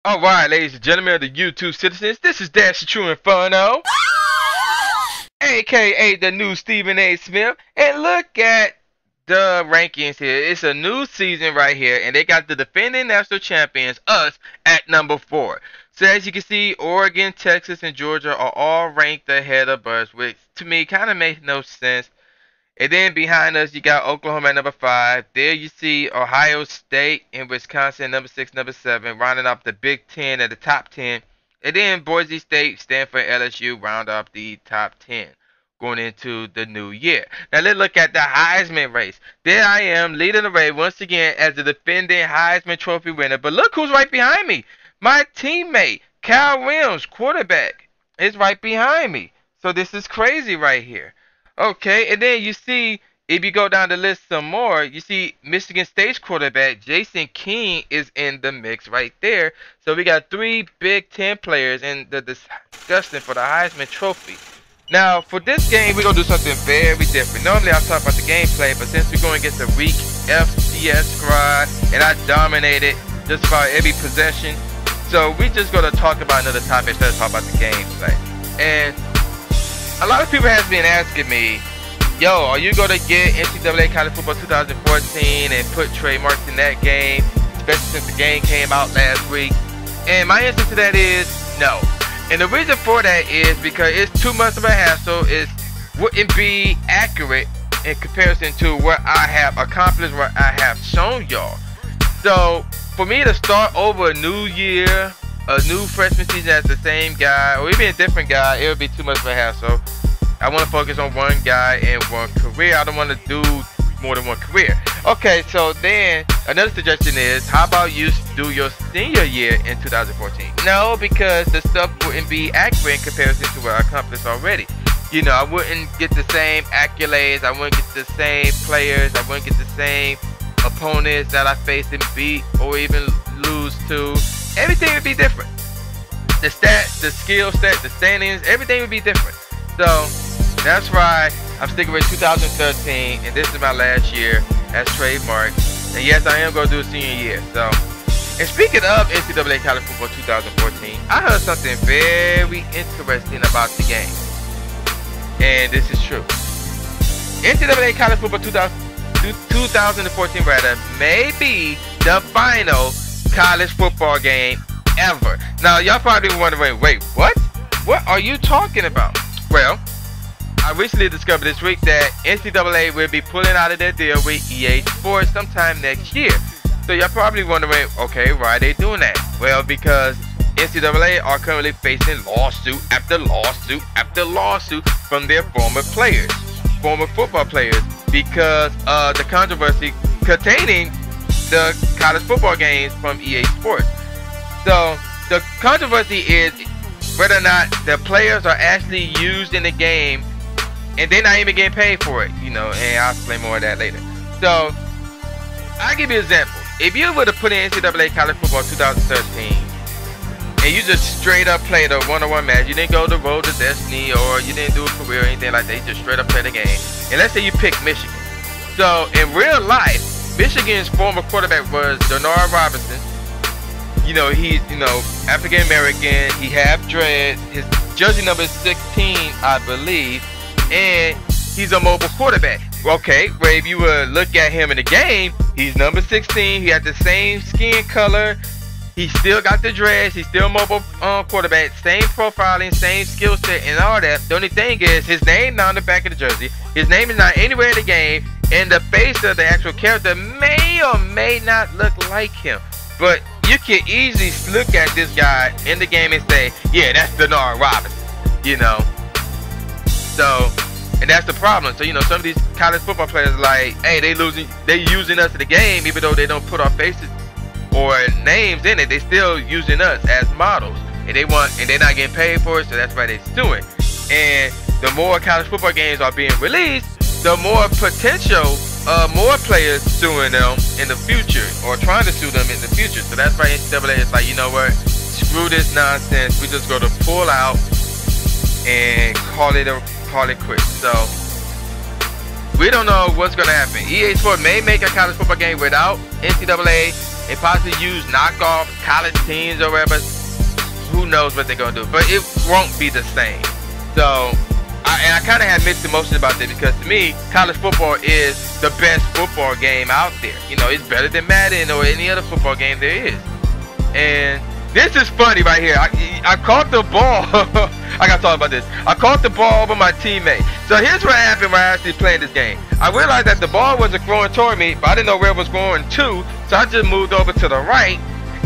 Alright, ladies and gentlemen of the YouTube citizens, this is True Inferno, aka the new Stephen A. Smith, and look at the rankings here. It's a new season right here, and they got the defending national champions, us, at number 4. So as you can see, Oregon, Texas, and Georgia are all ranked ahead of us, which to me kind of makes no sense. And then behind us, you got Oklahoma at number 5. There you see Ohio State and Wisconsin number 6, number 7, rounding up the Big Ten at the top 10. And then Boise State, Stanford, LSU round up the top 10 going into the new year. Now let's look at the Heisman race. There I am leading the race once again as the defending Heisman Trophy winner. But look who's right behind me. My teammate, Cal Williams, quarterback, is right behind me. So this is crazy right here. Okay, and then you see, if you go down the list some more, you see Michigan State's quarterback, Jason King, is in the mix right there. So we got 3 Big Ten players in the discussion for the Heisman Trophy. Now, for this game, we're going to do something very different. Normally, I'll talk about the gameplay, but since we're going against the weak FCS squad, and I dominated just about every possession, so we just going to talk about another topic instead of talk about the gameplay. And a lot of people have been asking me, yo, are you going to get NCAA College Football 2014 and put Trey marks in that game, especially since the game came out last week? And my answer to that is no. And the reason for that is because it's too much of a hassle. It wouldn't be accurate in comparison to what I have accomplished, what I have shown y'all. So for me to start over a new year, a new freshman season as the same guy, or even a different guy, it would be too much of a hassle. I want to focus on one guy and one career. I don't want to do more than one career. Okay, so then another suggestion is, how about you do your senior year in 2014? No, because the stuff wouldn't be accurate in comparison to what I accomplished already. You know, I wouldn't get the same accolades, I wouldn't get the same players, I wouldn't get the same opponents that I faced and beat or even lose to. Everything would be different. The stats, the skill set, the standings, everything would be different. So that's why I'm sticking with 2013, and this is my last year as trademark. And yes, I am going to do a senior year. So, and speaking of NCAA College Football 2014, I heard something very interesting about the game, and this is true. NCAA College Football 2014 rather may be the final college football game ever. Now y'all probably wondering, wait, what are you talking about? Well, I recently discovered this week that NCAA will be pulling out of their deal with EA Sports sometime next year. So you're probably wondering, okay, why are they doing that? Well, because NCAA are currently facing lawsuit after lawsuit after lawsuit from their former football players, because of the controversy containing the college football games from EA Sports. So the controversy is whether or not the players are actually used in the game and they're not even getting paid for it, you know, and I'll explain more of that later. So I'll give you an example. If you were to put in NCAA College Football 2013 and you just straight up played a one-on-one match, you didn't go the road to destiny or you didn't do a career or anything like that, you just straight up play the game, and let's say you pick Michigan. So in real life, Michigan's former quarterback was Denard Robinson. You know, he's, African American. He have dreads. His jersey number is 16, I believe, and he's a mobile quarterback. Okay, well, if you look at him in the game, he's number 16. He has the same skin color. He still got the dreads. He's still a mobile quarterback. Same profiling, same skill set, and all that. The only thing is, his name not on the back of the jersey. His name is not anywhere in the game. And the face of the actual character may or may not look like him. But you can easily look at this guy in the game and say, yeah, that's Denard Robinson, you know. So, and that's the problem. So, some of these college football players are like, hey, they using us in the game, even though they don't put our faces or names in it, they still using us as models. And they're not getting paid for it, so that's why they're suing. And the more college football games are being released, the more potential more players suing them in the future or trying to sue them in the future. So that's why NCAA is like, you know what, screw this nonsense. We just go to pull out and call it quits. So we don't know what's going to happen. EA Sports may make a college football game without NCAA They possibly use knockoff college teams or whatever. Who knows what they're gonna do? But it won't be the same. So, I kind of had mixed emotions about this because to me, college football is the best football game out there. You know, it's better than Madden or any other football game there is. And this is funny right here. I caught the ball. I gotta talk about this. I caught the ball over my teammate. So here's what happened when I actually played this game. I realized that the ball wasn't throwing toward me, but I didn't know where it was going to. So I just moved over to the right.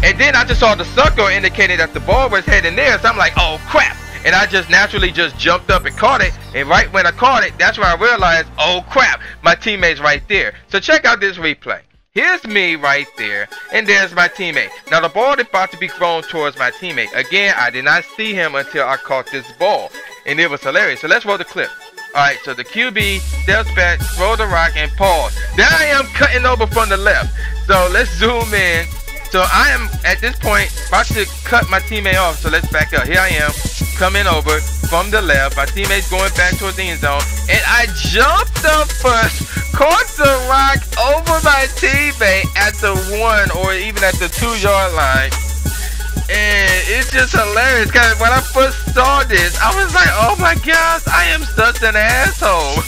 And then I just saw the circle indicating that the ball was heading there. So I'm like, oh crap. And I just naturally just jumped up and caught it. And right when I caught it, that's when I realized, oh crap, my teammate's right there. So check out this replay. Here's me right there, and there's my teammate. Now the ball is about to be thrown towards my teammate. Again, I did not see him until I caught this ball. And it was hilarious. So let's roll the clip. Alright, so the QB steps back, throw the rock, and pause. There I am cutting over from the left. So let's zoom in. So I am, at this point, about to cut my teammate off. So let's back up. Here I am, coming over from the left. My teammate's going back towards the end zone. And I jumped up first, caught the rock over my teammate at the 1 or even at the 2-yard line. And it's just hilarious because when I first saw this, I was like, oh my gosh, I am such an asshole.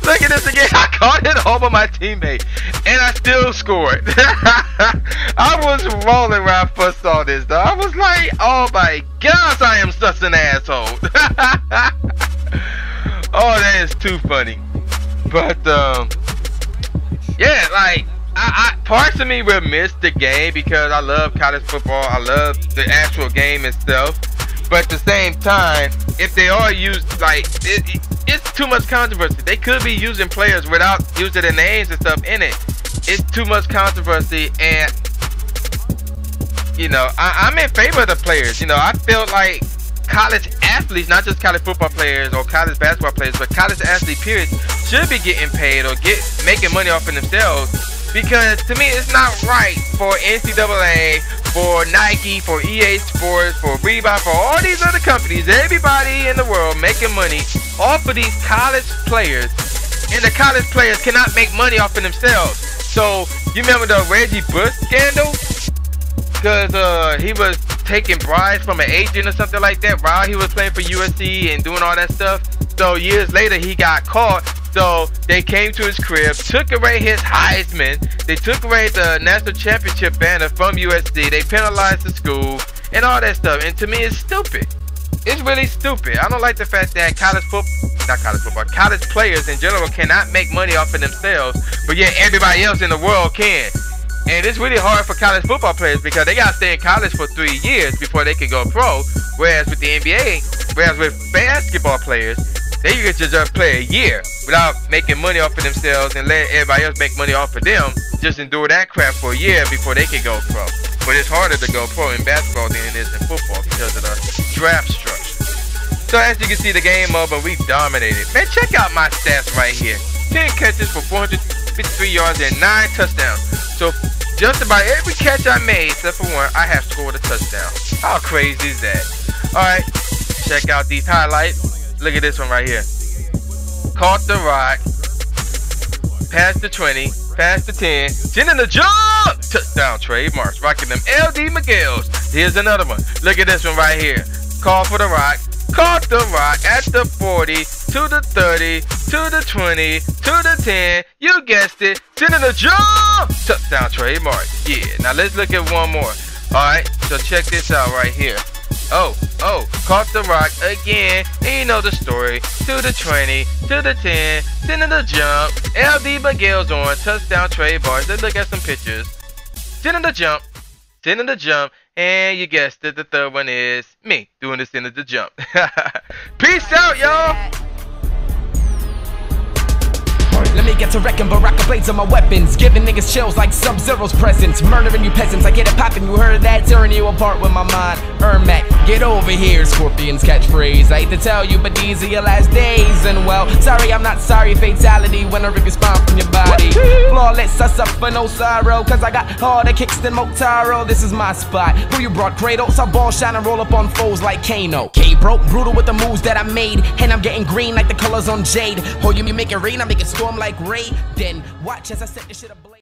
Look at this again. I caught it over my teammate, and I still scored. I was rolling when I first saw this, though. I was like, oh my gosh, I am such an asshole. Oh, that is too funny. But, yeah, like, parts of me will miss the game because I love college football. I love the actual game itself. But at the same time, if they are used, like, it's too much controversy. They could be using players without using their names and stuff in it. It's too much controversy, and, you know, I'm in favor of the players. You know, I feel like college athletes, not just college football players or college basketball players, but college athlete periods should be getting paid or making money off of themselves. Because to me, it's not right for NCAA, for Nike, for EA Sports, for Reebok, for all these other companies, everybody in the world making money off of these college players, and the college players cannot make money off of themselves. So, you remember the Reggie Bush scandal? Because he was taking bribes from an agent or something like that while he was playing for USC and doing all that stuff. So, years later, he got caught. So they came to his crib, took away his Heisman, they took away the national championship banner from USC, they penalized the school, and all that stuff. And to me, it's stupid. It's really stupid. I don't like the fact that college players in general cannot make money off of themselves, but yet everybody else in the world can. And it's really hard for college football players because they gotta stay in college for 3 years before they can go pro. Whereas with the NBA, whereas with basketball players, they get to just play a year without making money off of themselves and let everybody else make money off of them. Just endure that crap for a year before they can go pro. But it's harder to go pro in basketball than it is in football because of the draft structure. So as you can see, the game over, we dominated. Man, check out my stats right here. 10 catches for 453 yards and 9 touchdowns. So just about every catch I made, except for one, I have scored a touchdown. How crazy is that? Alright, check out these highlights. Look at this one right here. Caught the rock. Past the 20. Past the 10. 10 in the jump! Touchdown, Trey Marks. Rocking them LD Miguel's. Here's another one. Look at this one right here. Call for the rock. Caught the rock at the 40. To the 30. To the 20. To the 10. You guessed it. 10 in the jump! Touchdown, Trey Marks. Yeah. Now let's look at one more. Alright. So check this out right here. Oh, caught the rock again, and you know the story. To the 20, to the 10, 10 in the jump. LD Miguel's on, touchdown Trey Bars. Let's look at some pictures. 10 in the jump, 10 in the jump, and you guessed it, the third one is me doing the 10 in the jump. Peace out, y'all. Let me get to wrecking Baraka blades on my weapons, giving niggas chills like Sub-Zero's presence, murdering you peasants. I get it poppin', you heard that, tearing you apart with my mind. Ermac, get over here, Scorpion's catchphrase. I hate to tell you, but these are your last days. And well, sorry, I'm not sorry. Fatality when I rip your spine from your body. Flawless, I suffer no sorrow, cause I got harder kicks than Motaro. This is my spot. Who you brought Kratos? I ball shine and roll up on foes like Kano. K-Bro, brutal with the moves that I made, and I'm getting green like the colors on Jade. Oh, you make it rain, I make it storm like Ray. Then watch as I set this shit ablaze.